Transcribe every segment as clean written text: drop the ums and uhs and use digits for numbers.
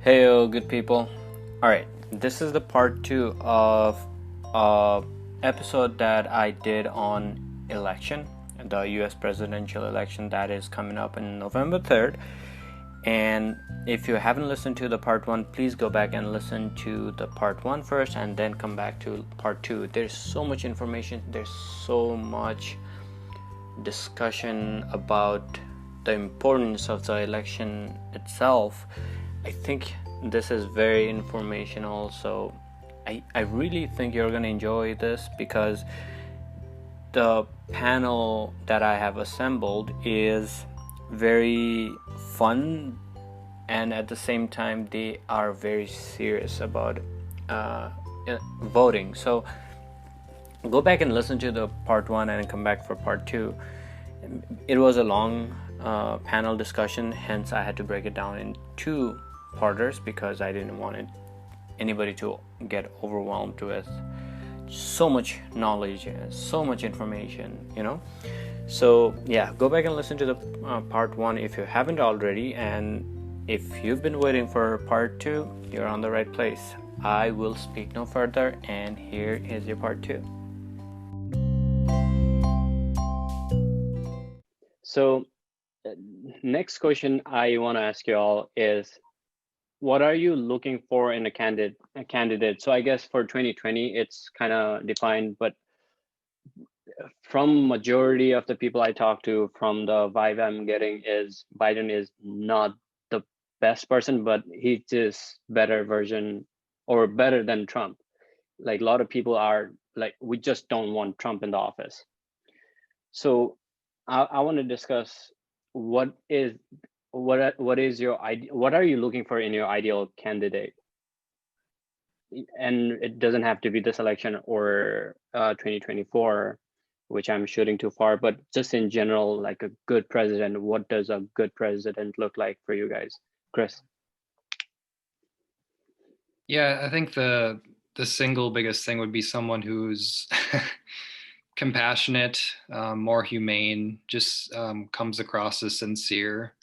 Heyo, good people. All right, this is the part two of episode that I did on election, the U.S. presidential election that is coming up in November 3rd. And if you haven't listened to the part one, please go back and listen to the part one first, and then come back to part two. There's so much information. There's so much discussion about the importance of the election itself. I think this is very informational, so I really think you're going to enjoy this, because the panel that I have assembled is very fun, and at the same time they are very serious about voting. So go back and listen to the part one and come back for part two. It was a long panel discussion, hence I had to break it down in two parters, because I didn't want anybody to get overwhelmed with so much knowledge and so much information. So yeah, go back and listen to the part one if you haven't already, and if you've been waiting for part two, you're on the right place. I will speak no further, and here is your part two. So next question I want to ask you all is, what are you looking for in a candidate? So I guess for 2020, it's kind of defined, but from majority of the people I talk to, from the vibe I'm getting, is Biden is not the best person, but he's just better version or better than Trump. Like a lot of people are like, we just don't want Trump in the office. So I want to discuss what is your idea, what are you looking for in your ideal candidate? And it doesn't have to be this election or 2024, which I'm shooting too far, but just in general, like a good president. What does a good president look like for you guys? Chris? Yeah, I think the single biggest thing would be someone who's compassionate, more humane, just comes across as sincere,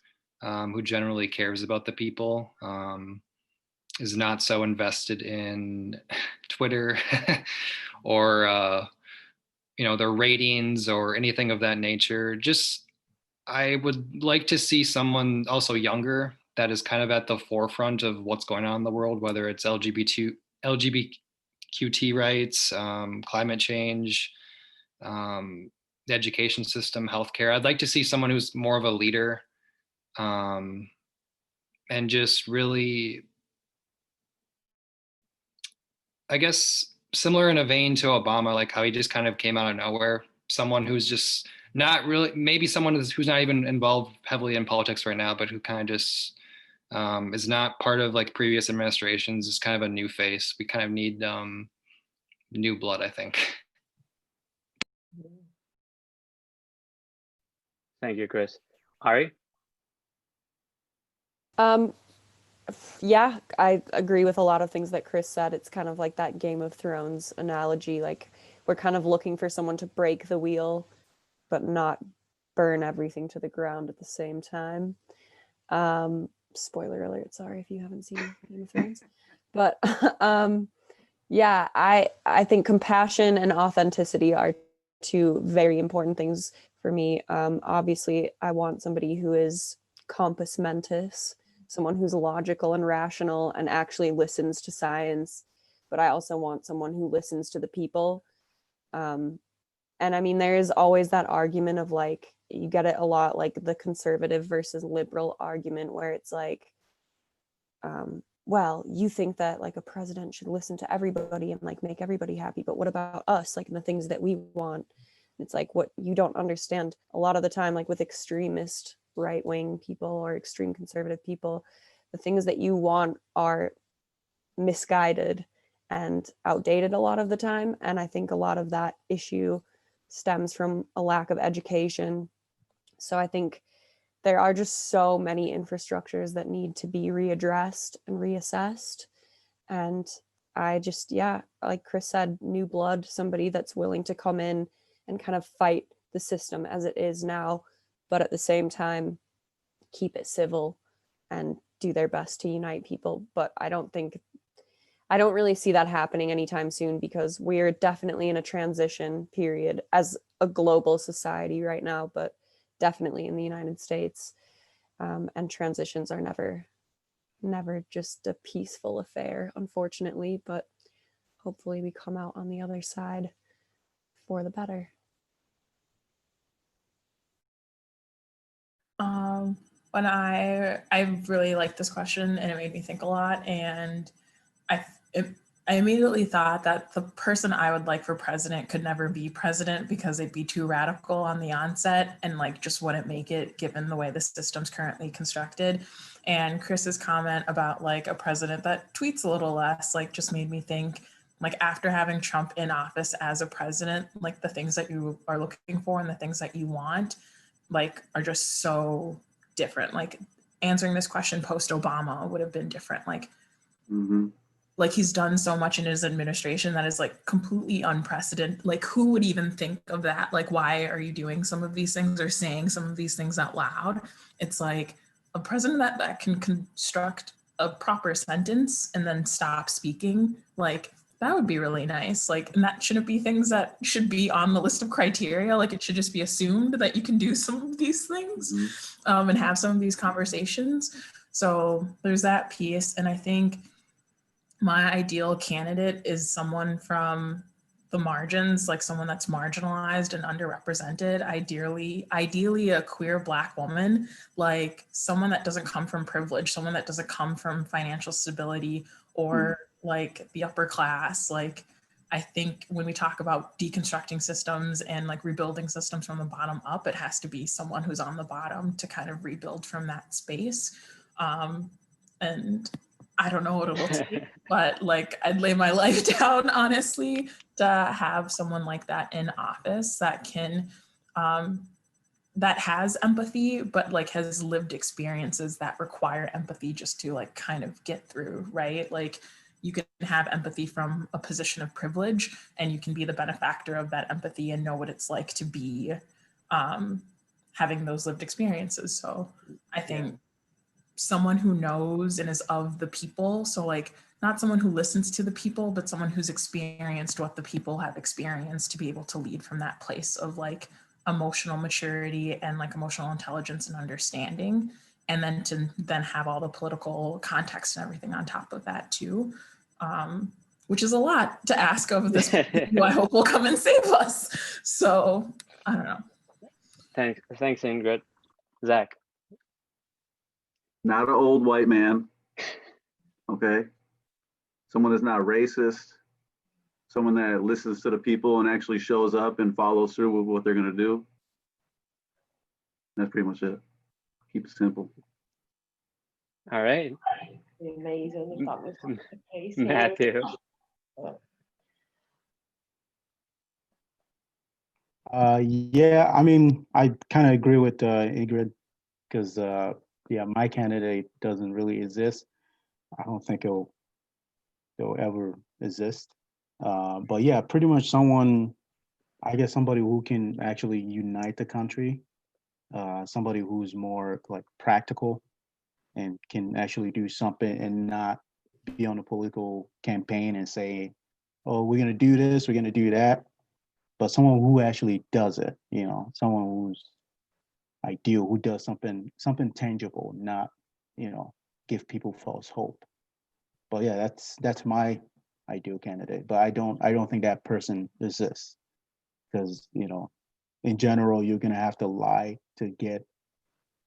who generally cares about the people, is not so invested in Twitter or their ratings or anything of that nature. Just I would like to see someone also younger that is kind of at the forefront of what's going on in the world, whether it's LGBTQT rights, climate change, the education system, healthcare. I'd like to see someone who's more of a leader, and just really, I guess, similar in a vein to Obama, like how he just kind of came out of nowhere. Someone who's just not really, maybe someone who's not even involved heavily in politics right now, but who kind of just is not part of like previous administrations. Is kind of a new face. We kind of need new blood, I think. Thank you, Chris. Ari? Yeah, I agree with a lot of things that Chris said. It's kind of like that Game of Thrones analogy. Like, we're kind of looking for someone to break the wheel, but not burn everything to the ground at the same time. Spoiler alert, sorry if you haven't seen Game of Thrones. But yeah, I think compassion and authenticity are two very important things for me. Obviously, I want somebody who is compos mentis, someone who's logical and rational and actually listens to science. But I also want someone who listens to the people. And I mean, there is always that argument of like, you get it a lot, like the conservative versus liberal argument, where it's like, well, you think that like a president should listen to everybody and like make everybody happy, but what about us, like the things that we want? It's like, what you don't understand a lot of the time, like with extremist right-wing people or extreme conservative people, the things that you want are misguided and outdated a lot of the time. And I think a lot of that issue stems from a lack of education. So I think there are just so many infrastructures that need to be readdressed and reassessed. And I just, yeah, like Chris said, new blood, somebody that's willing to come in and kind of fight the system as it is now, but at the same time, keep it civil and do their best to unite people. But I don't really see that happening anytime soon, because we're definitely in a transition period as a global society right now, but definitely in the United States. And transitions are never just a peaceful affair, unfortunately, but hopefully we come out on the other side for the better. When I really liked this question, and it made me think a lot, and I immediately thought that the person I would like for president could never be president because they'd be too radical on the onset and like just wouldn't make it given the way the system's currently constructed. And Chris's comment about like a president that tweets a little less, like just made me think, like after having Trump in office as a president, like the things that you are looking for and the things that you want like are just so different. Like answering this question post Obama would have been different. Like, like he's done so much in his administration that is like completely unprecedented. Like who would even think of that? Like, why are you doing some of these things or saying some of these things out loud? It's like a president that can construct a proper sentence and then stop speaking. Like that would be really nice. Like, and that shouldn't be things that should be on the list of criteria. Like it should just be assumed that you can do some of these things and have some of these conversations. So there's that piece. And I think my ideal candidate is someone from the margins, like someone that's marginalized and underrepresented, ideally a queer Black woman, like someone that doesn't come from privilege, someone that doesn't come from financial stability or like the upper class. Like I think when we talk about deconstructing systems and like rebuilding systems from the bottom up, it has to be someone who's on the bottom to kind of rebuild from that space. And I don't know what it'll take, but like I'd lay my life down, honestly, to have someone like that in office that can, that has empathy, but like has lived experiences that require empathy just to like kind of get through, right? Like you can have empathy from a position of privilege and you can be the benefactor of that empathy and know what it's like to be having those lived experiences. So I think someone who knows and is of the people. So like not someone who listens to the people, but someone who's experienced what the people have experienced to be able to lead from that place of like emotional maturity and like emotional intelligence and understanding. And then to then have all the political context and everything on top of that too, which is a lot to ask of this who I hope will come and save us. So I don't know. Thanks, Ingrid. Zach. Not an old white man, okay? Someone that's not racist, someone that listens to the people and actually shows up and follows through with what they're gonna do. That's pretty much it. Keep it simple. All right. Amazing if that was the case. Matthew. Yeah, I mean, I kind of agree with Ingrid because yeah, my candidate doesn't really exist. I don't think it'll ever exist. But yeah, pretty much someone, I guess somebody who can actually unite the country, somebody who's more like practical and can actually do something and not be on a political campaign and say, oh, we're gonna do this, we're gonna do that. But someone who actually does it, you know, someone who's ideal, who does something tangible, not, you know, give people false hope. But yeah, that's my ideal candidate. But I don't think that person exists because, you know, in general, you're gonna have to lie to get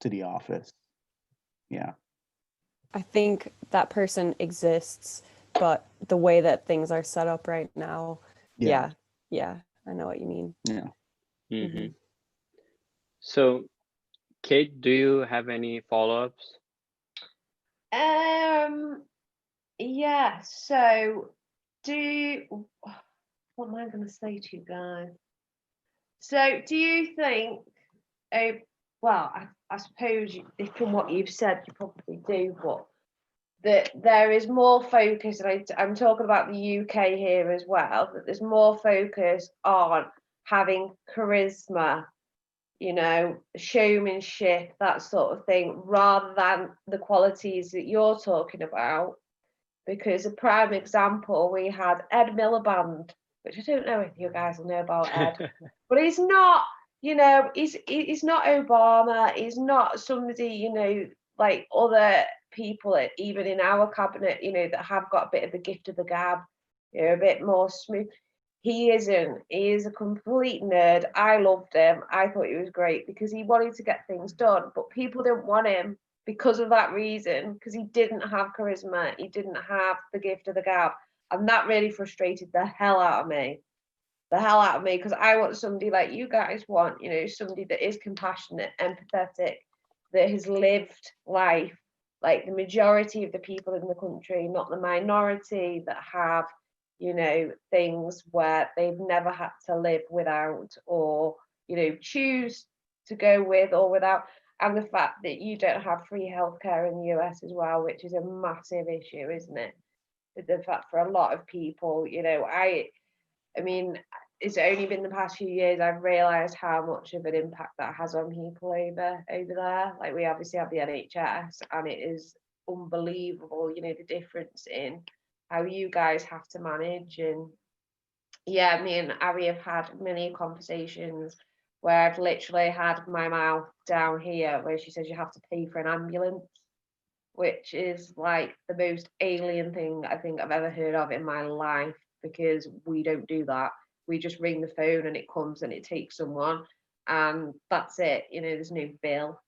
to the office. Yeah. I think that person exists, but the way that things are set up right now, yeah, I know what you mean. Yeah. Mm-hmm. So, Kate, do you have any follow-ups? Yeah, so what am I going to say to you guys? So do you think, well, I suppose from what you've said, you probably do, but that there is more focus, and I'm talking about the UK here as well, that there's more focus on having charisma, showmanship, that sort of thing, rather than the qualities that you're talking about. Because a prime example, we had Ed Miliband, which I don't know if you guys will know about Ed, but he's not, he's not Obama. He's not somebody, like other people, even in our cabinet, that have got a bit of the gift of the gab, a bit more smooth. He isn't. He is a complete nerd. I loved him. I thought he was great because he wanted to get things done, but people didn't want him because of that reason, because he didn't have charisma, he didn't have the gift of the gab, and that really frustrated the hell out of me. Because I want somebody like you guys want, somebody that is compassionate, empathetic, that has lived life like the majority of the people in the country, not the minority that have, things where they've never had to live without, or, choose to go with or without. And the fact that you don't have free healthcare in the US as well, which is a massive issue, isn't it? The fact for a lot of people, I mean, it's only been the past few years I've realised how much of an impact that has on people over there. Like, we obviously have the NHS, and it is unbelievable, the difference in how you guys have to manage. And yeah, me and Abby have had many conversations where I've literally had my mouth down here, where she says you have to pay for an ambulance, which is like the most alien thing I think I've ever heard of in my life, because we don't do that. We just ring the phone and it comes and it takes someone, and that's it. There's no bill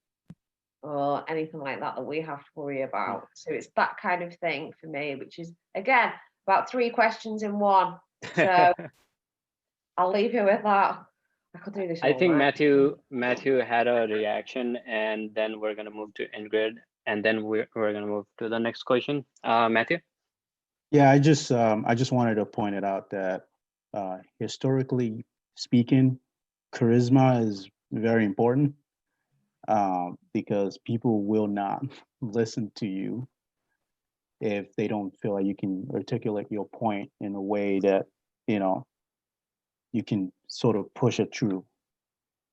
or anything like that we have to worry about. So it's that kind of thing for me, which is, again, about 3 questions in one. So I'll leave you with that. I could do this all I think night. Matthew had a reaction, and then we're gonna move to Ingrid, and then we're gonna move to the next question. Matthew? Yeah, I just wanted to point it out that historically speaking, charisma is very important, because people will not listen to you if they don't feel like you can articulate your point in a way that you can sort of push it through,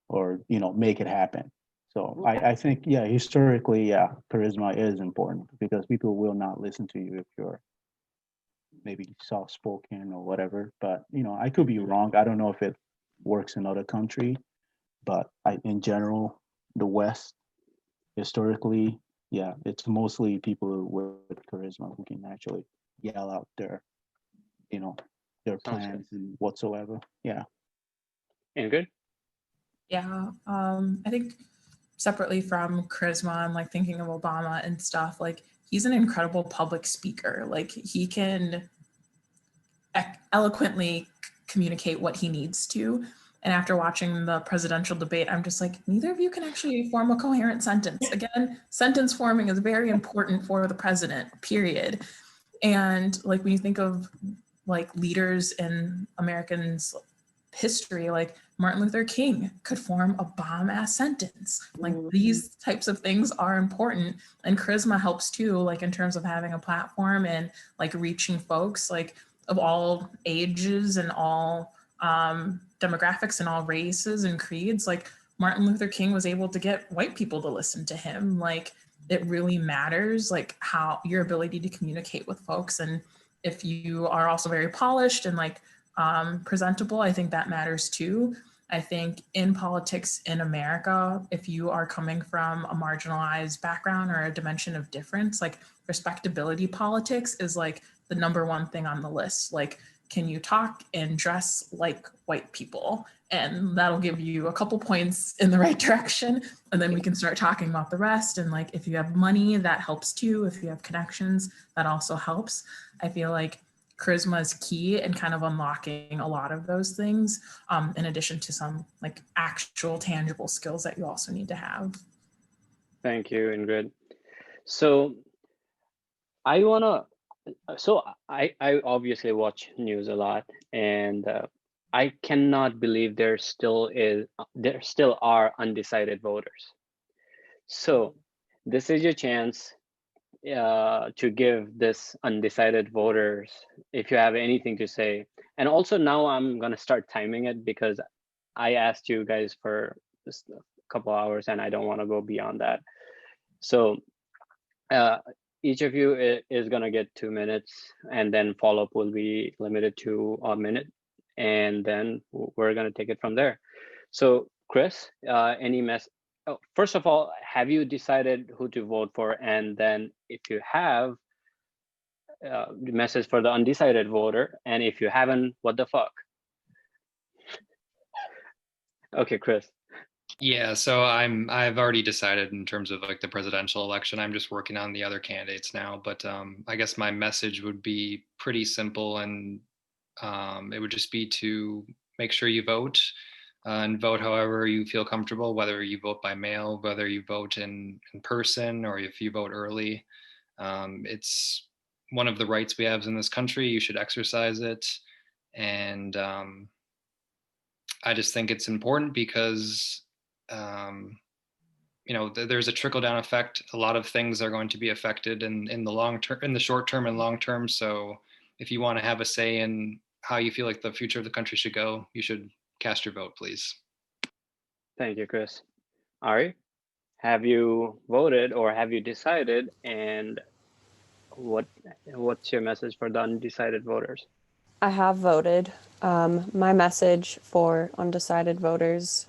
or make it happen. So I think, yeah, historically, yeah, charisma is important, because people will not listen to you if you're maybe soft-spoken or whatever. But I could be wrong. I don't know if it works in other country, but in general, the West, historically, yeah, it's mostly people with charisma who can actually yell out their plans and whatsoever. Yeah. Ingrid? Yeah, I think separately from charisma and like thinking of Obama and stuff, like he's an incredible public speaker. Like he can eloquently communicate what he needs to. And after watching the presidential debate, I'm just like, neither of you can actually form a coherent sentence. Again, sentence forming is very important for the president, period. And like when you think of like leaders in Americans' history, like Martin Luther King could form a bomb-ass sentence. Like these types of things are important, and charisma helps too, like in terms of having a platform and like reaching folks like of all ages and all demographics and all races and creeds. Like Martin Luther King was able to get white people to listen to him. Like it really matters, like how your ability to communicate with folks. And if you are also very polished and like presentable, I think that matters too. I think in politics in America, if you are coming from a marginalized background or a dimension of difference, like respectability politics is like the #1 thing on the list. Like, can you talk and dress like white people? And that'll give you a couple points in the right direction. And then we can start talking about the rest. And like, if you have money, that helps too. If you have connections, that also helps. I feel like charisma is key in kind of unlocking a lot of those things, in addition to some like actual tangible skills that you also need to have. Thank you, Ingrid. So I obviously watch news a lot, and I cannot believe there still are undecided voters. So this is your chance to give this undecided voters, if you have anything to say. And also now I'm gonna start timing it, because I asked you guys for couple hours, and I don't want to go beyond that. So each of you is going to get 2 minutes, and then follow-up will be limited to a minute, and then we're going to take it from there. So Chris, first of all, have you decided who to vote for? And then if you have, the message for the undecided voter, and if you haven't, what the fuck? Okay, Chris. Yeah, so I've already decided in terms of like the presidential election. I'm just working on the other candidates now, but I guess my message would be pretty simple, and it would just be to make sure you vote and vote however you feel comfortable, whether you vote by mail, whether you vote in person, or if you vote early. It's one of the rights we have in this country. You should exercise it, and I just think it's important because there's a trickle down effect. A lot of things are going to be affected in the long term, in the short term and long term. So if you want to have a say in how you feel like the future of the country should go, you should cast your vote, please. Thank you, Chris. Ari, have you voted or have you decided? And what's your message for the undecided voters? I have voted. My message for undecided voters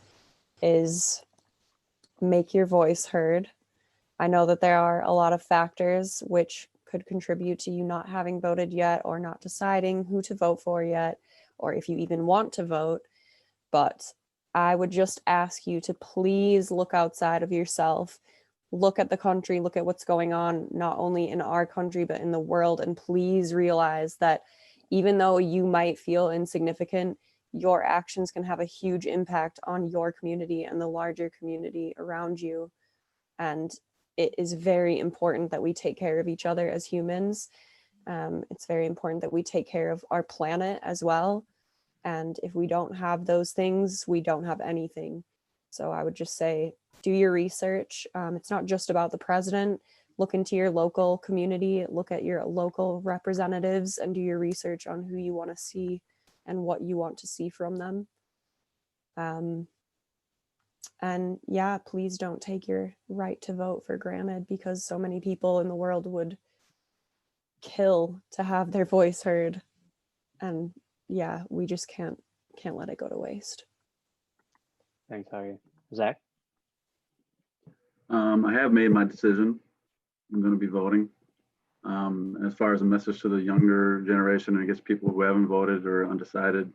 is make your voice heard. I know that there are a lot of factors which could contribute to you not having voted yet, or not deciding who to vote for yet, or if you even want to vote. But I would just ask you to please look outside of yourself. Look at the country, look at what's going on, not only in our country, but in the world. And please realize that even though you might feel insignificant, your actions can have a huge impact on your community and the larger community around you. And it is very important that we take care of each other as humans. It's very important that we take care of our planet as well. And if we don't have those things, we don't have anything. So I would just say, do your research. It's not just about the president. Look into your local community, look at your local representatives, and do your research on who you want to see and what you want to see from them. And yeah, please don't take your right to vote for granted, because so many people in the world would kill to have their voice heard. And yeah, we just can't let it go to waste. Thanks, Ari. Zach? I have made my decision. I'm going to be voting. As far as a message to the younger generation, I guess people who haven't voted or undecided,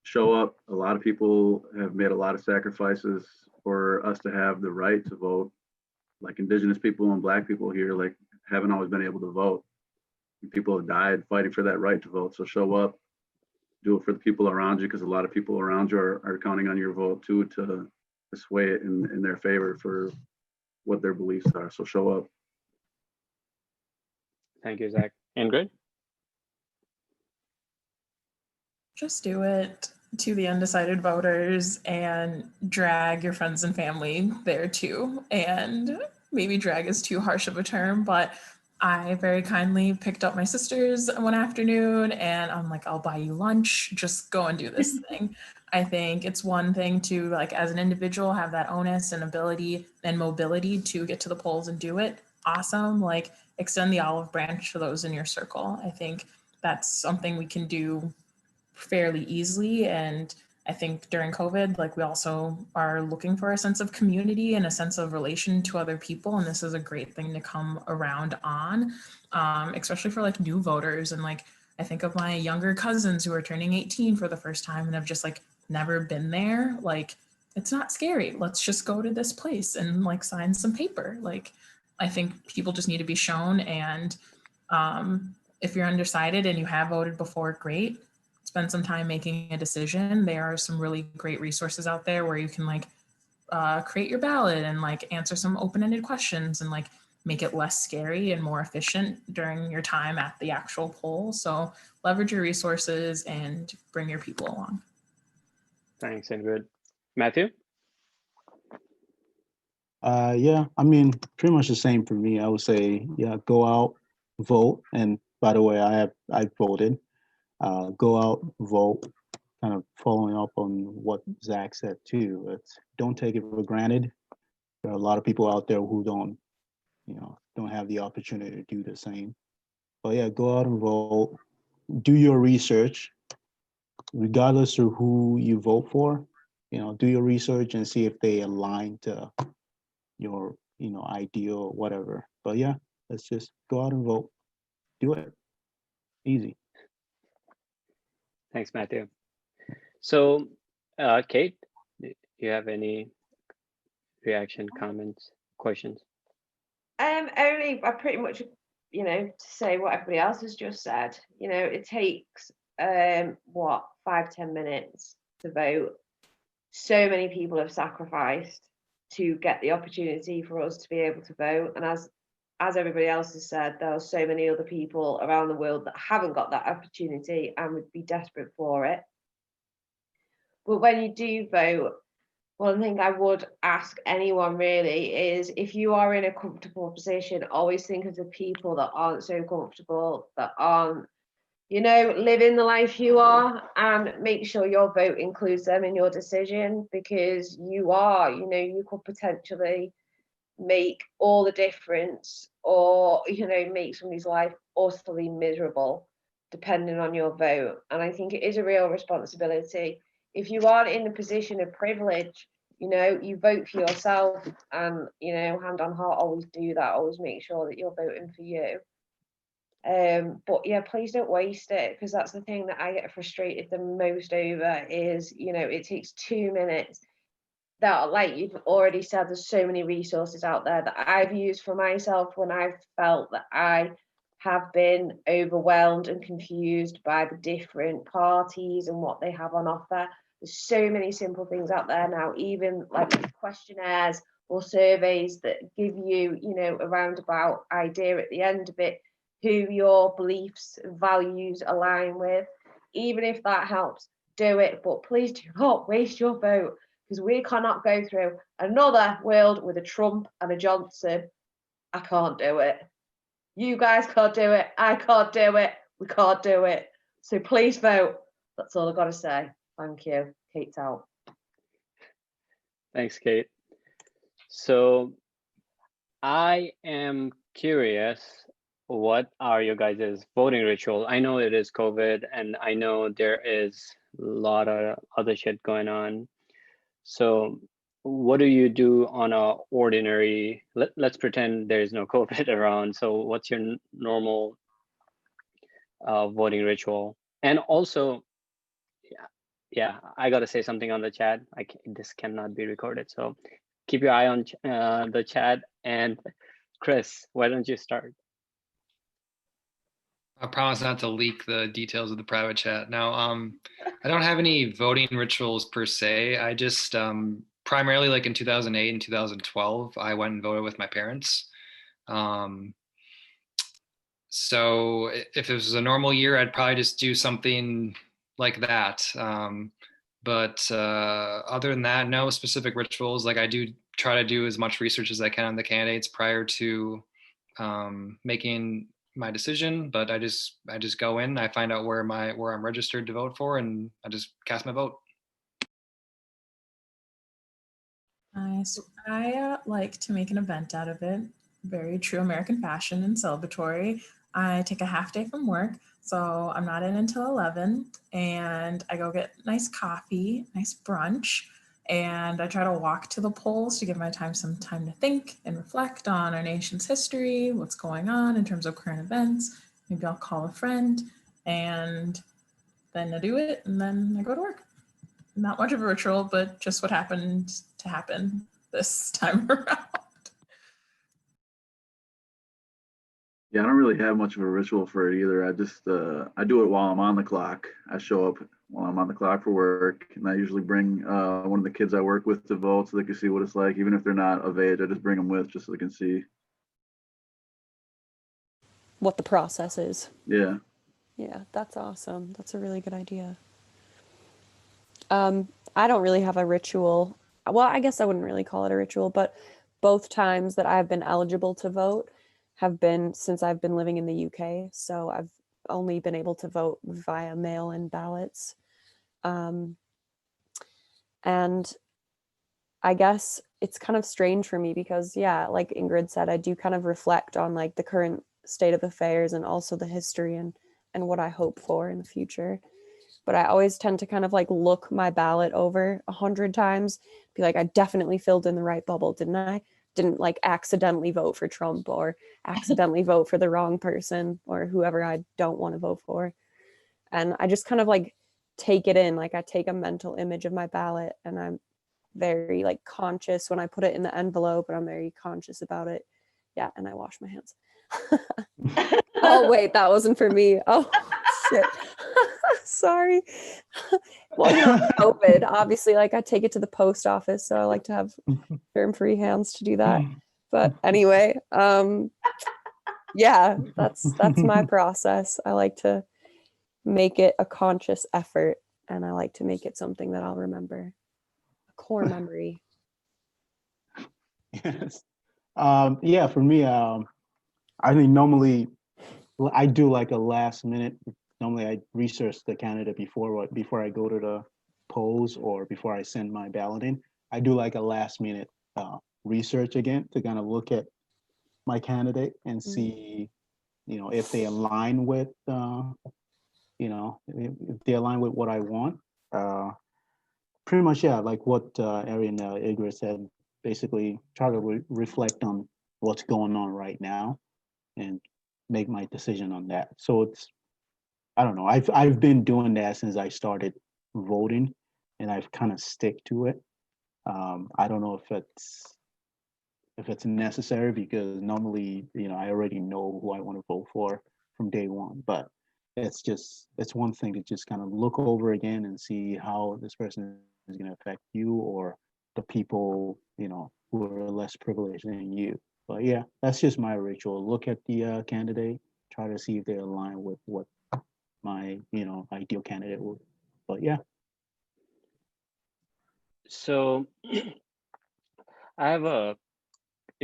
show up. A lot of people have made a lot of sacrifices for us to have the right to vote. Like Indigenous people and Black people here, like haven't always been able to vote. People have died fighting for that right to vote. So show up, do it for the people around you, because a lot of people around you are counting on your vote too to sway it in their favor for what their beliefs are. So show up. Thank you, Zach. Ingrid? Just do it. To the undecided voters, and drag your friends and family there too. And maybe drag is too harsh of a term, but I very kindly picked up my sisters one afternoon, and I'm like, I'll buy you lunch, just go and do this thing. I think it's one thing to, like, as an individual, have that onus and ability and mobility to get to the polls and do it. Awesome. Like, extend the olive branch to those in your circle. I think that's something we can do fairly easily. And I think during COVID, like, we also are looking for a sense of community and a sense of relation to other people. And this is a great thing to come around on, especially for like new voters. And like, I think of my younger cousins who are turning 18 for the first time and have just like never been there. Like, it's not scary. Let's just go to this place and like sign some paper. Like, I think people just need to be shown. And if you're undecided and you have voted before, great. Spend some time making a decision. There are some really great resources out there where you can like create your ballot and like answer some open-ended questions and like make it less scary and more efficient during your time at the actual poll. So leverage your resources and bring your people along. Thanks, Ingrid. Matthew? Yeah, I mean, pretty much the same for me. I would say, yeah, go out, vote. And by the way, I voted. Go out, vote, kind of following up on what Zach said too. It's don't take it for granted. There are a lot of people out there who don't have the opportunity to do the same. But yeah, go out and vote. Do your research, regardless of who you vote for. Do your research and see if they align to your, ideal or whatever. But yeah, let's just go out and vote. Do it. Easy. Thanks, Matthew. So, Kate, do you have any reaction, comments, questions? Only I pretty much, to say what everybody else has just said. It takes 5-10 minutes to vote. So many people have sacrificed to get the opportunity for us to be able to vote, and as everybody else has said, there are so many other people around the world that haven't got that opportunity and would be desperate for it. But when you do vote, one thing I would ask anyone really is, if you are in a comfortable position, always think of the people that aren't so comfortable, that aren't, living the life you are, and make sure your vote includes them in your decision, because you could potentially make all the difference, or, make somebody's life utterly miserable depending on your vote. And I think it is a real responsibility. If you aren't in the position of privilege, you vote for yourself, and, hand on heart, always do that. Always make sure that you're voting for you. But yeah, please don't waste it, because that's the thing that I get frustrated the most over is, it takes 2 minutes. That, like you've already said, there's so many resources out there that I've used for myself when I've felt that I have been overwhelmed and confused by the different parties and what they have on offer. There's so many simple things out there now, even like questionnaires or surveys that give you, a roundabout idea at the end of it, who your beliefs and values align with. Even if that helps, do it. But please do not waste your vote, because we cannot go through another world with a Trump and a Johnson. I can't do it. You guys can't do it. I can't do it. We can't do it. So please vote. That's all I've got to say. Thank you. Kate's out. Thanks, Kate. So I am curious, what are your guys' voting ritual? I know it is COVID, and I know there is a lot of other shit going on. So what do you do on a ordinary, let's pretend there is no COVID around. So what's your normal voting ritual? And also, yeah, I got to say something on the chat. This cannot be recorded. So keep your eye on the chat. And Chris, why don't you start? I promise not to leak the details of the private chat. Now, I don't have any voting rituals per se. I just primarily, like in 2008 and 2012, I went and voted with my parents. So if it was a normal year, I'd probably just do something like that. But other than that, no specific rituals. Like I do try to do as much research as I can on the candidates prior to making my decision. But I just go in, I find out where I'm registered to vote for, and I just cast my vote. Nice. I like to make an event out of it. Very true American fashion and celebratory. I take a half day from work, so I'm not in until 11, and I go get nice coffee, nice brunch, and I try to walk to the polls to give my time some time to think and reflect on our nation's history, what's going on in terms of current events. Maybe I'll call a friend, and then I do it, and then I go to work. Not much of a ritual, but just what happened to happen this time around. Yeah, I don't really have much of a ritual for it either. I just I do it while I'm on the clock. I show up while I'm on the clock for work, and I usually bring one of the kids I work with to vote so they can see what it's like. Even if they're not of age, I just bring them with just so they can see What the process is. Yeah. Yeah, that's awesome. That's a really good idea. I don't really have a ritual. Well, I guess I wouldn't really call it a ritual, but both times that I've been eligible to vote have been since I've been living in the UK. So I've only been able to vote via mail-in ballots. And I guess it's kind of strange for me because, yeah, like Ingrid said, I do kind of reflect on like the current state of affairs and also the history and what I hope for in the future. But I always tend to kind of like look my ballot over 100 times, be like, I definitely filled in the right bubble, didn't I? Didn't like accidentally vote for Trump or accidentally vote for the wrong person or whoever I don't want to vote for. And I just kind of like take it in, like I take a mental image of my ballot and I'm very like conscious when I put it in the envelope, and I'm very conscious about it. Yeah, and I wash my hands. Oh wait, that wasn't for me. Oh shit. Sorry. Well, you know, COVID, obviously, like I take it to the post office, so I like to have germ-free hands to do that. But anyway, yeah, that's my process. I like to make it a conscious effort, and I like to make it something that I'll remember. A core memory. Yes. Yeah, for me, I think normally I do like a last minute. Normally, I research the candidate before I go to the polls or before I send my ballot in. I do like a last minute research again to kind of look at my candidate and see, if they align with, if they align with what I want. Pretty much, yeah, like what Arian Igor said. Basically, try to reflect on what's going on right now and make my decision on that. So I don't know. I've been doing that since I started voting, and I've kind of stick to it. I don't know if it's necessary because normally, I already know who I want to vote for from day one. But it's one thing to just kind of look over again and see how this person is going to affect you or the people, who are less privileged than you. But yeah, that's just my ritual. Look at the candidate, try to see if they align with what my, ideal candidate would. But yeah. So I have a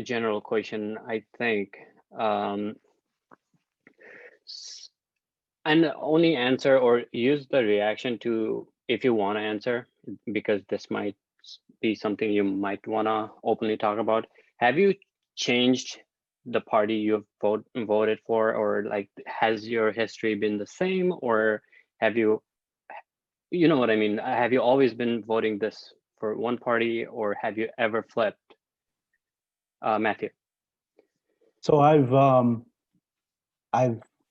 general question, I think. And only answer or use the reaction to if you want to answer, because this might be something you might want to openly talk about. Have you changed the party you've voted for, or like has your history been the same, or have you know what I mean? Have you always been voting this for one party, or have you ever flipped? Matthew. So I've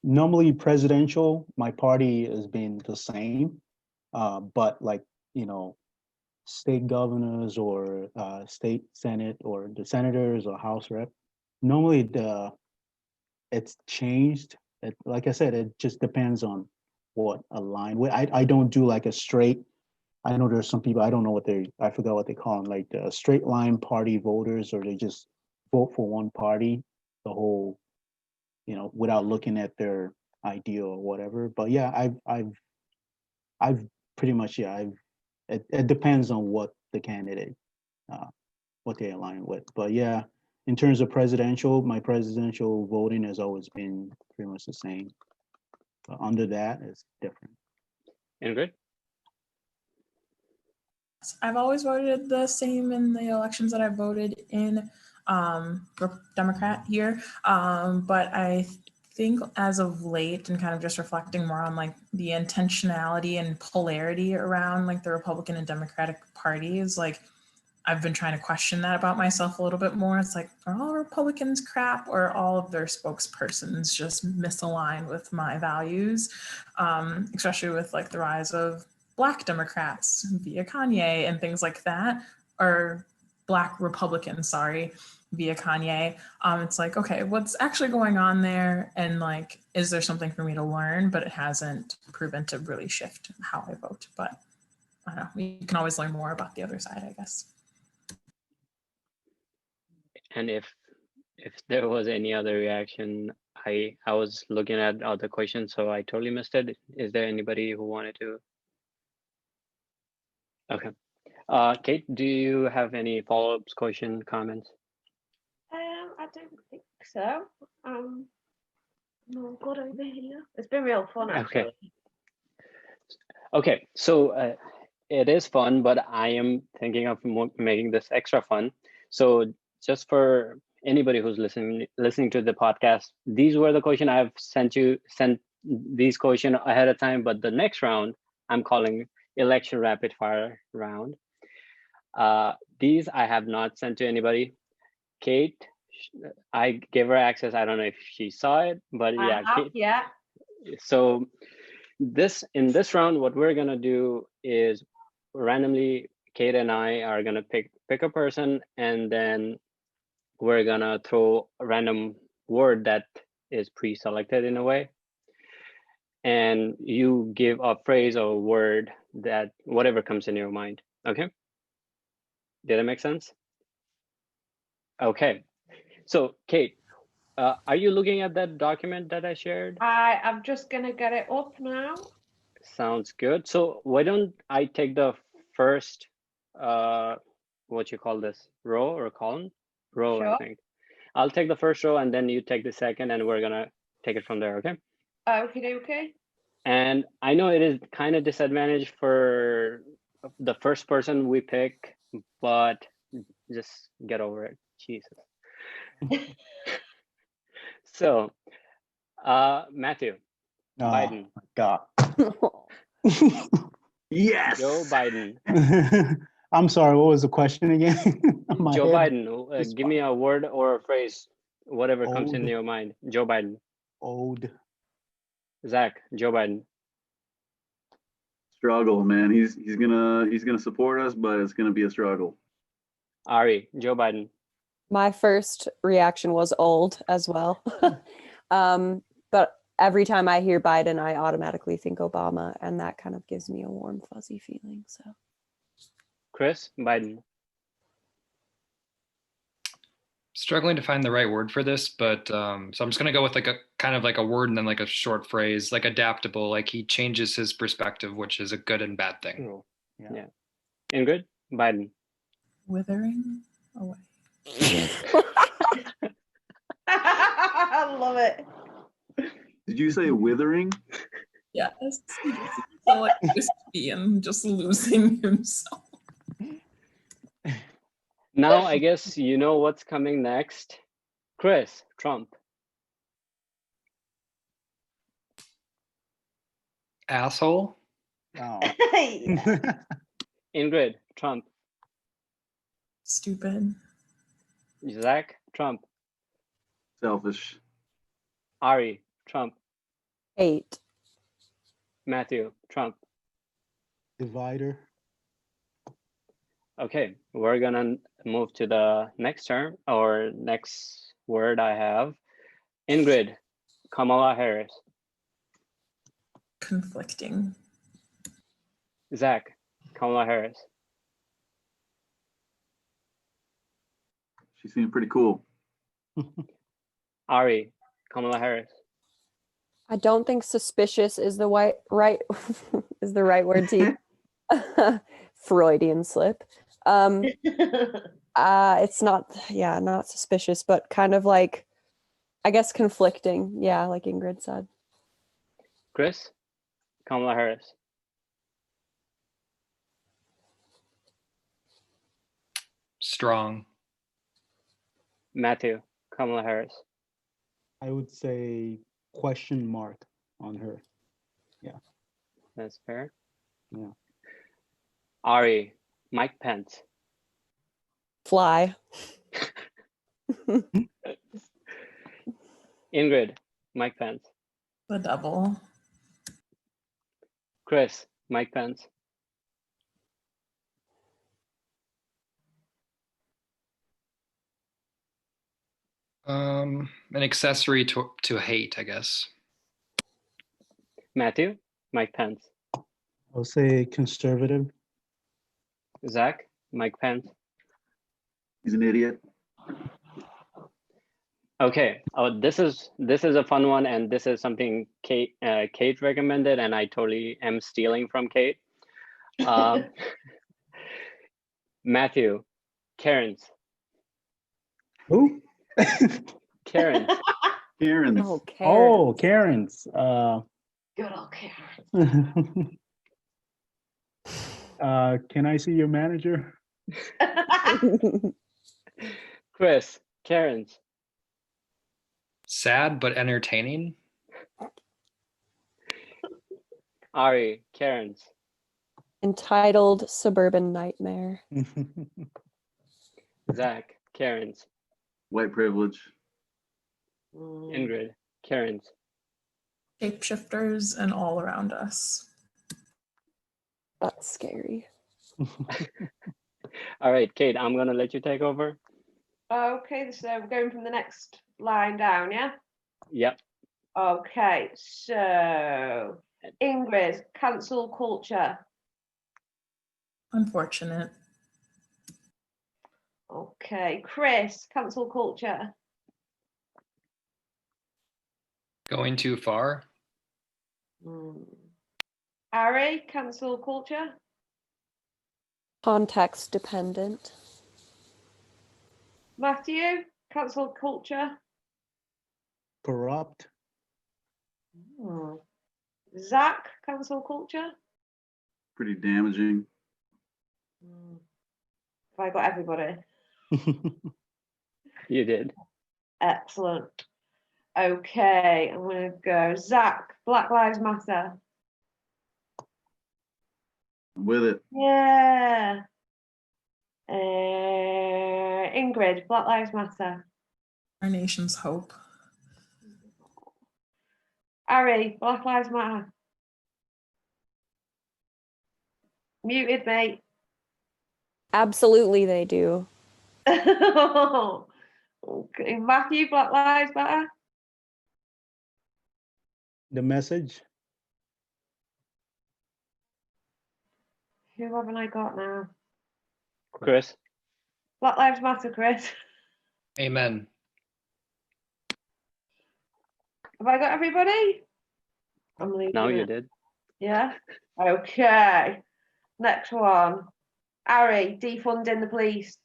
normally presidential, my party has been the same. But like, state governors or state senate or the senators or house rep, normally it's changed. Like I said, it just depends on what align with. I don't do like a straight. I know there's some people, I don't know I forgot what they call them, like the straight line party voters, or they just vote for one party the whole, without looking at their idea or whatever. But yeah, I've pretty much, yeah, it depends on what the candidate, what they align with. But yeah, in terms of presidential, my presidential voting has always been pretty much the same. But under that, it's different. Ingrid? I've always voted the same in the elections that I voted in, Democrat here. But I think as of late, and kind of just reflecting more on like the intentionality and polarity around like the Republican and Democratic parties, like I've been trying to question that about myself a little bit more. It's like, are all Republicans crap, or are all of their spokespersons just misaligned with my values? Especially with like the rise of Black Democrats via Kanye and things like that, or Black Republicans, sorry, via Kanye. It's like, okay, what's actually going on there? And like, is there something for me to learn? But it hasn't proven to really shift how I vote. But I don't know, you can always learn more about the other side, I guess. And if there was any other reaction, I was looking at other questions, so I totally missed it. Is there anybody who wanted to? Okay. Kate, do you have any follow-ups, question, comments? I don't think so. I'm all good over here. It's been real fun, actually. Okay. Okay, so it is fun, but I am thinking of making this extra fun. So just for anybody who's listening to the podcast, these were the question I've sent these question ahead of time, but the next round I'm calling election rapid fire round. These I have not sent to anybody. Kate, I gave her access. I don't know if she saw it, but yeah, Kate. Yeah. So in this round, what we're gonna do is randomly, Kate and I are gonna pick a person, and then we're gonna throw a random word that is pre-selected in a way, and you give a phrase or a word that whatever comes in your mind. Okay, did that make sense? Okay, so Kate, are you looking at that document that I shared? I'm just gonna get it up now. Sounds good. So why don't I take the first, what you call this, row or column? Row, I Sure. think. I'll take the first row and then you take the second, and we're gonna take it from there, okay? Okay. And I know it is kind of disadvantage for the first person we pick, but just get over it. Jesus. So, Matthew, Oh Biden, my God. Yes. Joe Biden. I'm sorry, what was the question again? My Joe head Biden, is give me a word or a phrase, whatever comes in old. your mind. Joe Biden. Old. Zach, Joe Biden. Struggle, man. He's gonna support us, but it's gonna be a struggle. Ari, Joe Biden. My first reaction was old as well. But every time I hear Biden, I automatically think Obama, and that kind of gives me a warm, fuzzy feeling. So, Chris, Biden. Struggling to find the right word for this, but so I'm just gonna go with like a kind of like a word and then like a short phrase, like adaptable. Like he changes his perspective, which is a good and bad thing. Cool. Yeah. Ingrid, Biden. Withering away. I love it. Did you say withering? Yes. So like wispy and just losing himself. Now I guess you know what's coming next. Chris, Trump. Asshole. Oh. Yeah. Ingrid, Trump. Stupid. Zach, Trump. Selfish. Ari, Trump. hate. Matthew, Trump. Divider. Okay, we're gonna move to the next term or next word I have. Ingrid, Kamala Harris. Conflicting. Zach, Kamala Harris. She seemed pretty cool. Ari, Kamala Harris. I don't think suspicious is the right is the right word to use. Freudian slip. It's not suspicious, but kind of like, I guess, conflicting. Yeah, like Ingrid said. Chris, Kamala Harris. Strong. Matthew, Kamala Harris. I would say question mark on her. Yeah. That's fair. Yeah. Ari, Mike Pence. Fly. Ingrid, Mike Pence. The devil. Chris, Mike Pence. An accessory to hate, I guess. Matthew, Mike Pence. I'll say conservative. Zach, Mike Pence. He's an idiot. Okay. Oh, this is a fun one, and this is something Kate recommended, and I totally am stealing from Kate. Matthew, Karen's. Who? Karen's. Karen's. Oh, Karen. Oh, Karen's. Good old Karen. Can I see your manager? Chris, Karen's. Sad but entertaining. Ari, Karen's. Entitled Suburban Nightmare. Zach, Karen's. White privilege. Ingrid, Karen's. Shapeshifters and all around us. That's scary. All right, Kate, I'm gonna let you take over. Okay, so we're going from the next line down, yeah? Yep. Okay, so Ingrid, cancel culture. Unfortunate. Okay, Chris, cancel culture. Going too far. Ari, cancel culture. Context dependent. Matthew, cancel culture. Corrupt. Zach, cancel culture. Pretty damaging. Have I got everybody? You did. Excellent. Okay, I'm gonna go. Zach, Black Lives Matter. With it. Yeah. Ingrid, Black Lives Matter. Our nation's hope. Ari, Black Lives Matter. Muted, mate. Absolutely, they do. Okay, Matthew, Black Lives Matter. The message. Who haven't I got now? Chris. Black Lives Matter, Chris. Amen. Have I got everybody? I'm leaving Now you it. did. Yeah. Okay. Next one. Ari, defunding the police.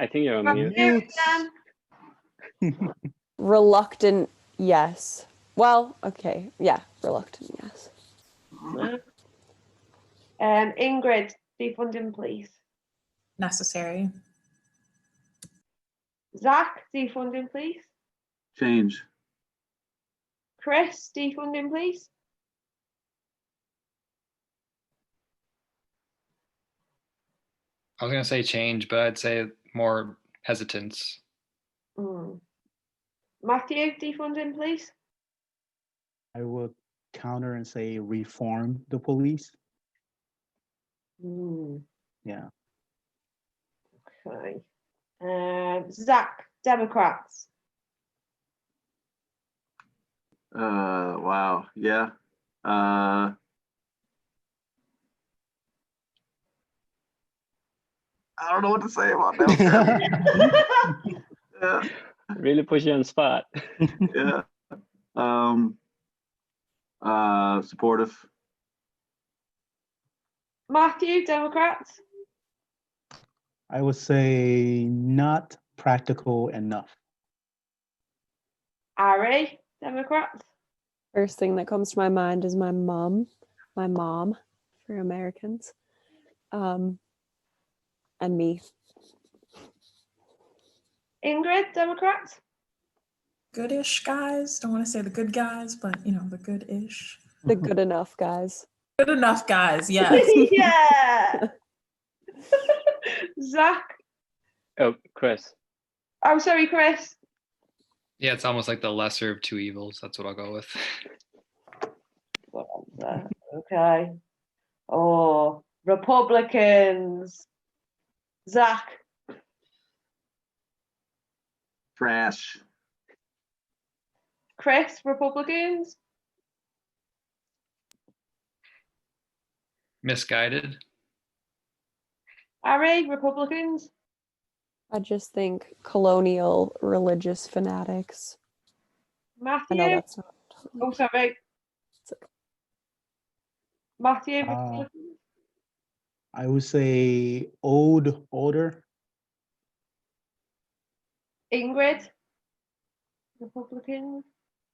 I think you're on mute. Mute them. Reluctant, yes. Well, okay. Yeah, reluctant, yes. Ingrid, defunding police. Necessary. Zach, defunding police. Change. Chris, defunding police. I was gonna say change, but I'd say more hesitance. Matthew, defunding police. I would counter and say reform the police. Yeah. Okay. Zach, Democrats. Wow. Yeah. I don't know what to say about that. Yeah. Really push you on the spot. Yeah. Supportive. Matthew, Democrats. I would say not practical enough. Ari, Democrats. First thing that comes to my mind is my mom for Americans, and me. Ingrid, Democrats. Goodish guys. Don't want to say the good guys, but you know, the good-ish. The good enough guys. Good enough guys, yes. Yeah. Zach. Oh, Chris. Oh, sorry, Chris. Yeah, it's almost like the lesser of two evils. That's what I'll go with. Okay. Oh, Republicans. Zach. Trash. Chris, Republicans. Misguided. Ari, Republicans. I just think colonial religious fanatics. Matthew. I know that's not totally. Oh, sorry. It's okay. Matthew, Republicans. I would say old order. Ingrid, Republicans.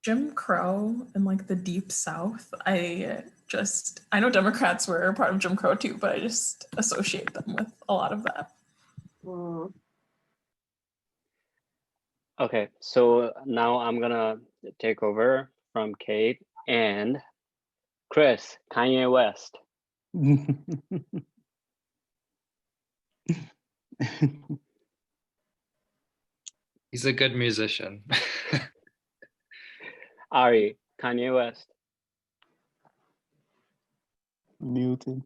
Jim Crow and like the Deep South, I know Democrats were a part of Jim Crow too, but I just associate them with a lot of that. Mm. Okay, so now I'm gonna take over from Kate and Chris, Kanye West. He's a good musician. Ari, Kanye West. Muted.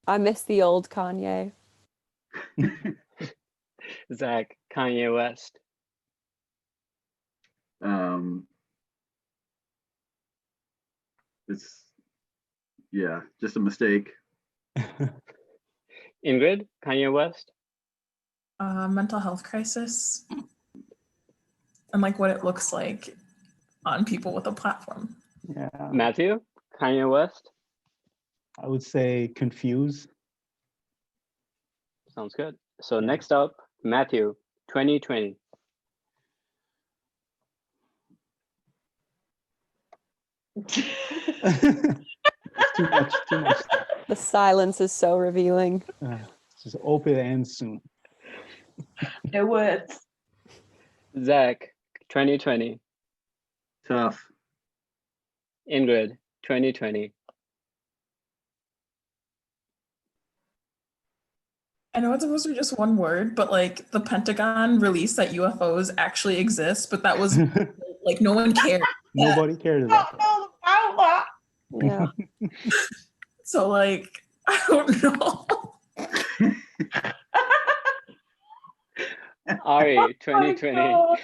I miss the old Kanye. Zach, Kanye West. It's just a mistake. Ingrid, Kanye West. Mental health crisis and like what it looks like on people with a platform. Yeah, Matthew, Kanye West. I would say confused. Sounds good. So next up, Matthew, 2020. It's too much stuff. The silence is so revealing. Just open and soon. No words. Zach, 2020. Tough. Ingrid, 2020. I know it's supposed to be just one word, but like the Pentagon released that UFOs actually exist, but that was like no one cared. Nobody cared about that. All about Yeah. So like I don't know. Ari, 2020. God.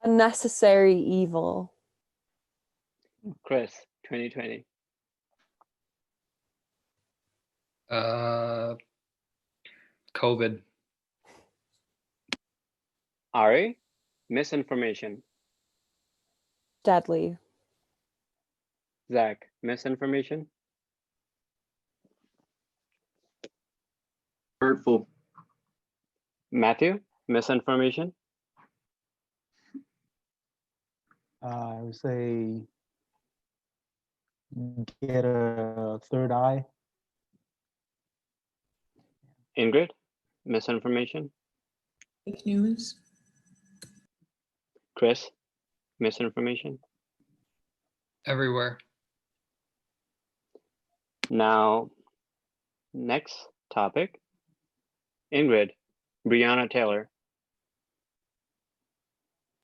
A necessary evil. Chris, 2020. COVID. Ari, misinformation. Deadly. Zach, misinformation. Hurtful. Matthew, misinformation. I would say get a third eye. Ingrid, misinformation. Fake news. Chris, misinformation. Everywhere. Now, next topic. Ingrid, Breonna Taylor.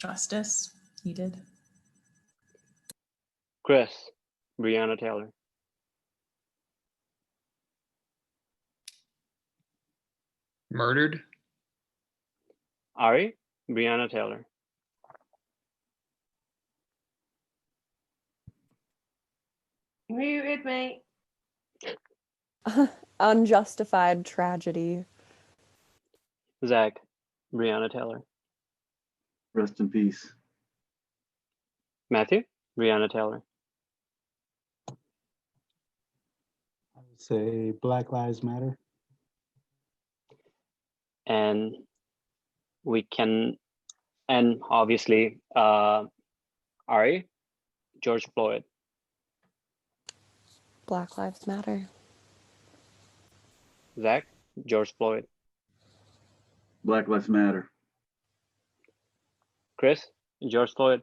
Justice needed. Chris, Breonna Taylor. Murdered. Ari, Breonna Taylor. Muted, mate. Unjustified tragedy. Zach, Breonna Taylor. Rest in peace. Matthew, Breonna Taylor. I would say Black Lives Matter. And obviously, Ari, George Floyd. Black Lives Matter. Zach, George Floyd. Black Lives Matter. Chris, George Floyd.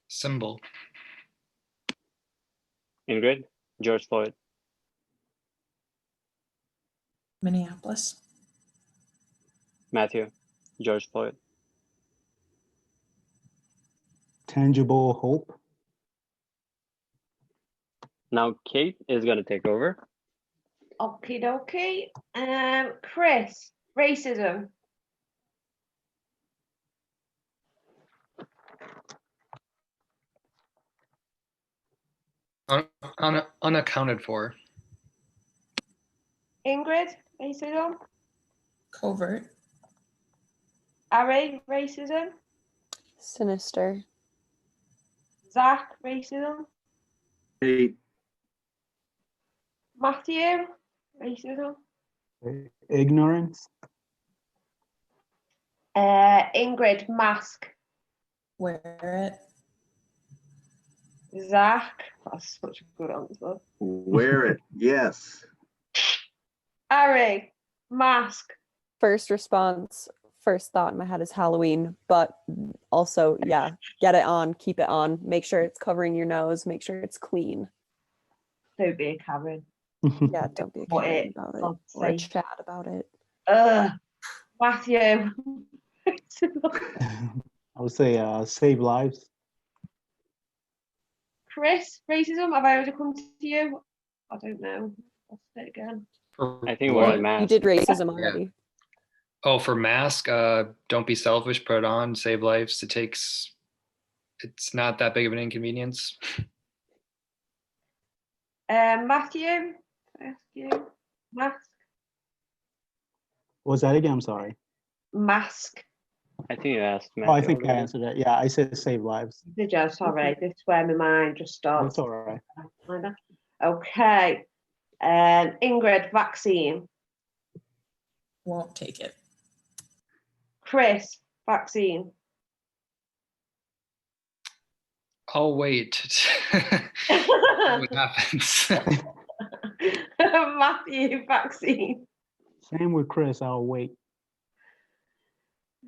Symbol. Ingrid, George Floyd. Minneapolis. Matthew, George Floyd. Tangible hope. Now Kate is going to take over. Okie dokie. Chris, racism. Unaccounted for. Ingrid, racism. Covert. Ari, racism. Sinister. Zach, racism. Hate. Matthew, racism. Ignorance. Ingrid, mask. Wear it. Zach, that's such a good answer. Wear it. Yes. Ari, mask. First response, first thought in my head is Halloween, but also, yeah, get it on, keep it on, make sure it's covering your nose, make sure it's clean. Don't be a Karen. Yeah, don't be a What Karen it- about it God's or a sake. chat about it. Matthew. I would say save lives. Chris, racism. Have I already come to you? I don't know. I'll say it again. I think we're What? at mask. You did racism already. Oh, for mask, don't be selfish, put it on, save lives. It's not that big of an inconvenience. Matthew, I ask you. Mask. What was that again? I'm sorry. Mask. I think you asked Oh, I Matthew think I already. answered that. Yeah, I said save lives. Did you? Sorry, this is where my mind just starts. That's all right. Okay. Ingrid, vaccine. Won't take it. Chris, vaccine. Oh, wait. What happens? Matthew, vaccine. Same with Chris. I'll wait.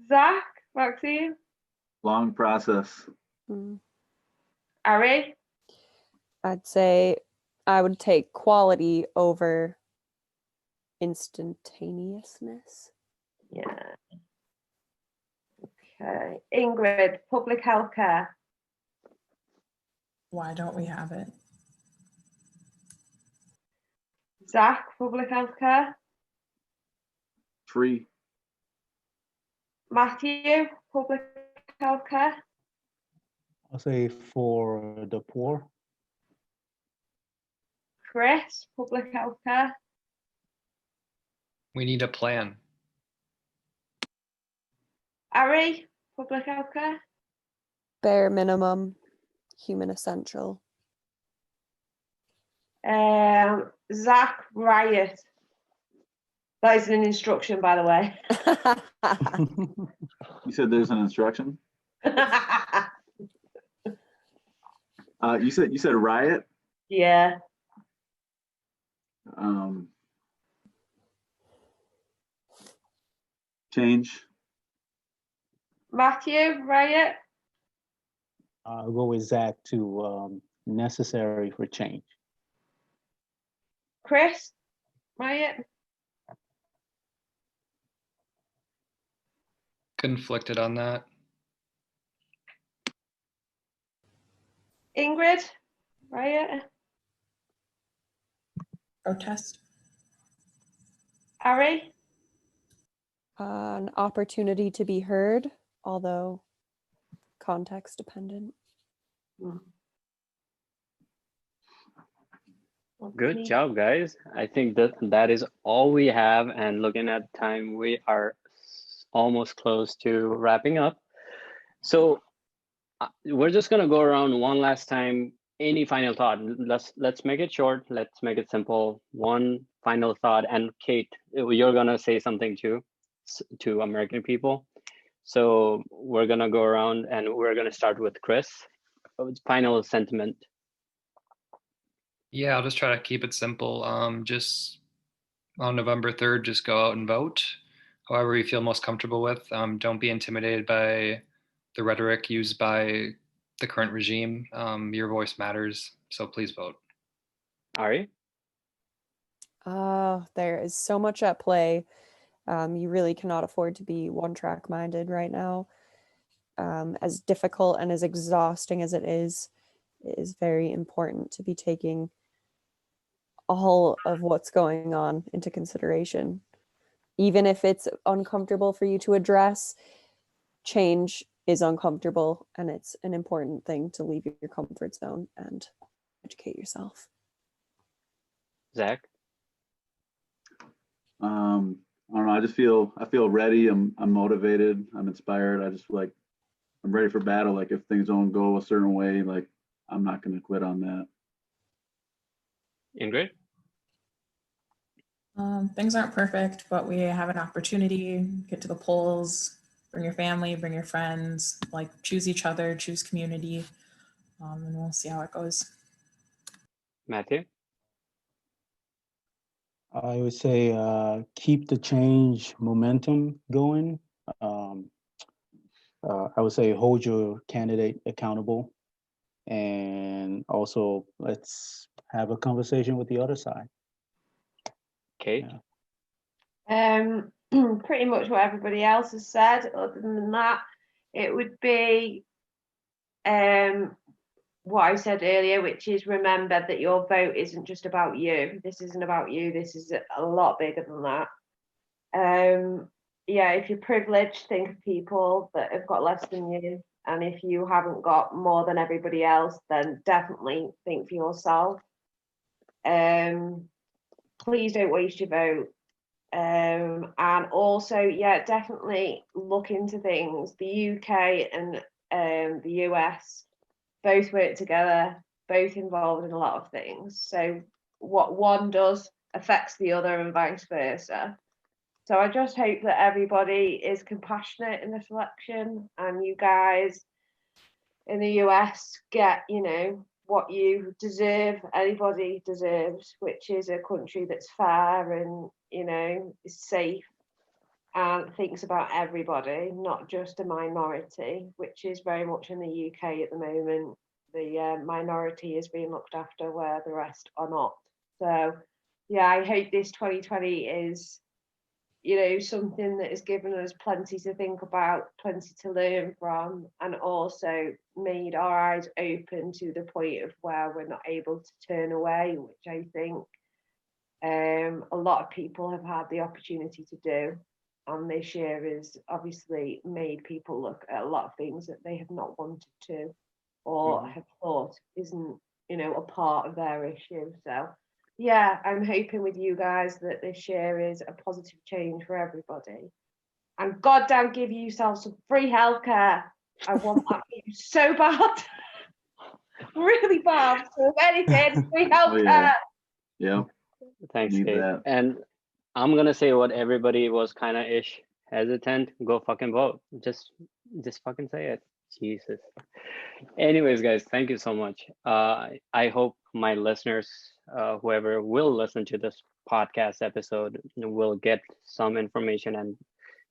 Zach, vaccine. Long process. Mm. Ari, I'd say I would take quality over instantaneousness. yeah. Okay. Ingrid, public health care. Why don't we have it? Zach, public health care. Free. Matthew, public health care. I'll say for the poor. Chris, public health care. We need a plan. Ari, public health care. Bare minimum, human essential. Zach, riot. That is an instruction, by the way. You said there's an instruction. You said riot. Yeah. Change. Matthew, riot. I'll go with Zach to necessary for change. Chris, riot. Conflicted on that. Ingrid, riot. Protest. Ari, An opportunity to be heard, although context dependent. Good job, guys. I think that is all we have. And looking at time, we are almost close to wrapping up. So we're just gonna go around one last time. Any final thought? Let's make it short. Let's make it simple. One final thought. And Kate, you're gonna say something too to American people. So we're gonna go around and we're gonna start with Chris. Final sentiment. Yeah, I'll just try to keep it simple. Just on November 3rd, just go out and vote, however you feel most comfortable with. Don't be intimidated by the rhetoric used by the current regime. Your voice matters, so please vote. Ari? There is so much at play. You really cannot afford to be one-track minded right now. As difficult and as exhausting as it is very important to be taking all of what's going on into consideration. Even if it's uncomfortable for you to address, change is uncomfortable, and it's an important thing to leave your comfort zone and educate yourself. Zach? I don't know. I feel ready. I'm motivated. I'm inspired. I'm ready for battle. Like if things don't go a certain way, like I'm not going to quit on that. Ingrid? Things aren't perfect, but we have an opportunity. Get to the polls, bring your family, bring your friends, like choose each other, choose community, and we'll see how it goes. Matthew? I would say keep the change momentum going. I would say hold your candidate accountable, and also let's have a conversation with the other side. Kate? Yeah. Pretty much what everybody else has said. Other than that, it would be what I said earlier, which is remember that your vote isn't just about you. This isn't about you. This is a lot bigger than that. Yeah, if you're privileged, think of people that have got less than you. And if you haven't got more than everybody else, then definitely think for yourself. Please don't waste your vote. And also, yeah, definitely look into things. The UK and the US both work together, both involved in a lot of things. So what one does affects the other and vice versa. So I just hope that everybody is compassionate in this election, and you guys in the US get, what you deserve, anybody deserves, which is a country that's fair and, is safe and thinks about everybody, not just a minority, which is very much in the UK at the moment. The minority is being looked after where the rest are not. So, yeah, I hope this 2020 is, something that has given us plenty to think about, plenty to learn from, and also made our eyes open to the point of where we're not able to turn away, which I think a lot of people have had the opportunity to do. And this year has obviously made people look at a lot of things that they have not wanted to or have thought isn't, a part of their issue. So, yeah, I'm hoping with you guys that this year is a positive change for everybody. And goddamn, give yourself some free healthcare. I want that for you so bad. Really bad. So if anything, free healthcare. Yeah. Thanks, Need Kate. that. And I'm gonna say what everybody was kind of hesitant. Go fucking vote. Just fucking say it. Jesus. Anyways, guys, thank you so much. I hope my listeners, whoever will listen to this podcast episode, will get some information and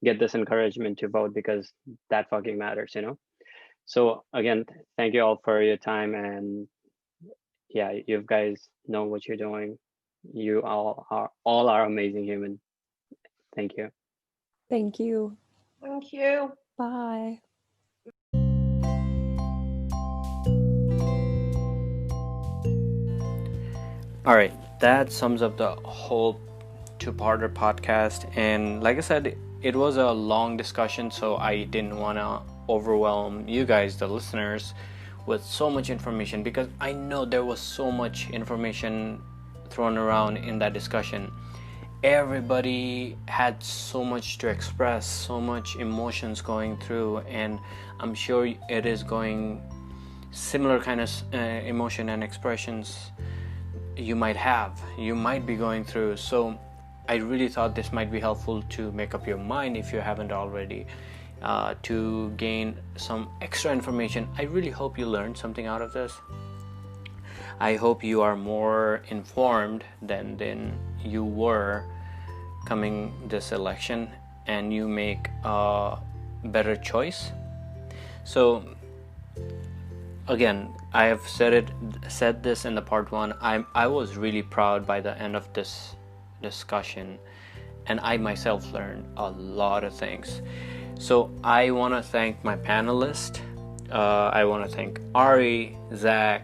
get this encouragement to vote, because that fucking matters, So again, thank you all for your time, and yeah, you guys know what you're doing. You all are amazing human. Thank you. Thank you. Thank you. Bye. All right, that sums up the whole two-parter podcast. And like I said, it was a long discussion, so I didn't want to overwhelm you guys, the listeners, with so much information, because I know there was so much information thrown around in that discussion. Everybody had so much to express, so much emotions going through, and I'm sure it is going similar kind of emotion and expressions you might be going through. So I really thought this might be helpful to make up your mind if you haven't already, to gain some extra information. I really hope you learned something out of this. I hope you are more informed than you were coming this election, and you make a better choice. So again, I have said this in the part one. I was really proud by the end of this discussion, and I myself learned a lot of things. So I want to thank my panelists. I want to thank Ari, Zach,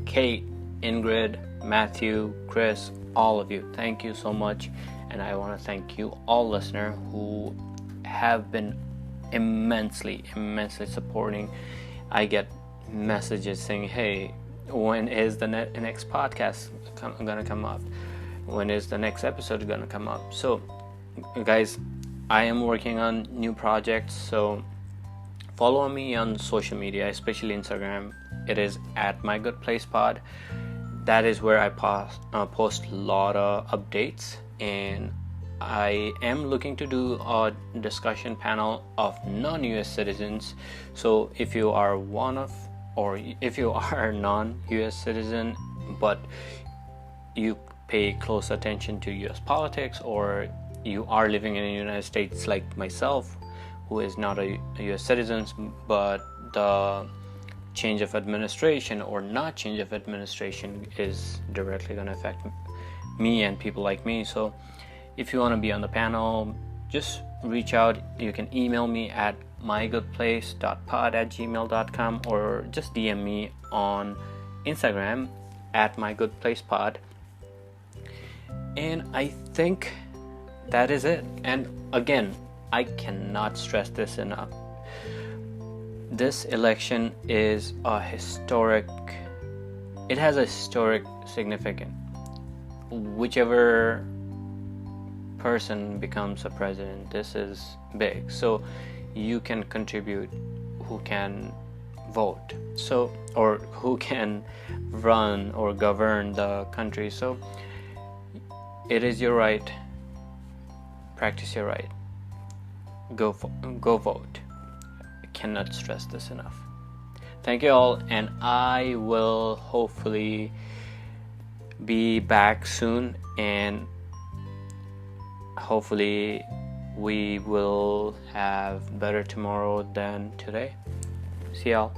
Kate, Ingrid, Matthew, Chris, all of you. Thank you so much. And I want to thank you all listeners who have been immensely supporting. I get messages saying, hey, when is the next podcast gonna come up? When is the next episode gonna come up? So guys, I am working on new projects, so follow me on social media, especially Instagram. It is at mygoodplacepod. That is where I post a lot of updates, and I am looking to do a discussion panel of non-US citizens. So if you are one of, or if you are a non-US citizen but you pay close attention to US politics, or you are living in the United States like myself, who is not a US citizen, but the change of administration or not change of administration is directly going to affect me and people like me. So if you want to be on the panel, just reach out. You can email me at mygoodplace.pod@gmail.com, or just DM me on Instagram at mygoodplacepod. And I think that is it. And again, I cannot stress this enough. This election is a historic, it has a historic significance. Whichever person becomes a president, this is big. So you can contribute, who can vote, so, or who can run or govern the country. So it is your right. Practice your right. Go vote. I cannot stress this enough. Thank you all, and I will hopefully be back soon, and hopefully we will have better tomorrow than today. See y'all.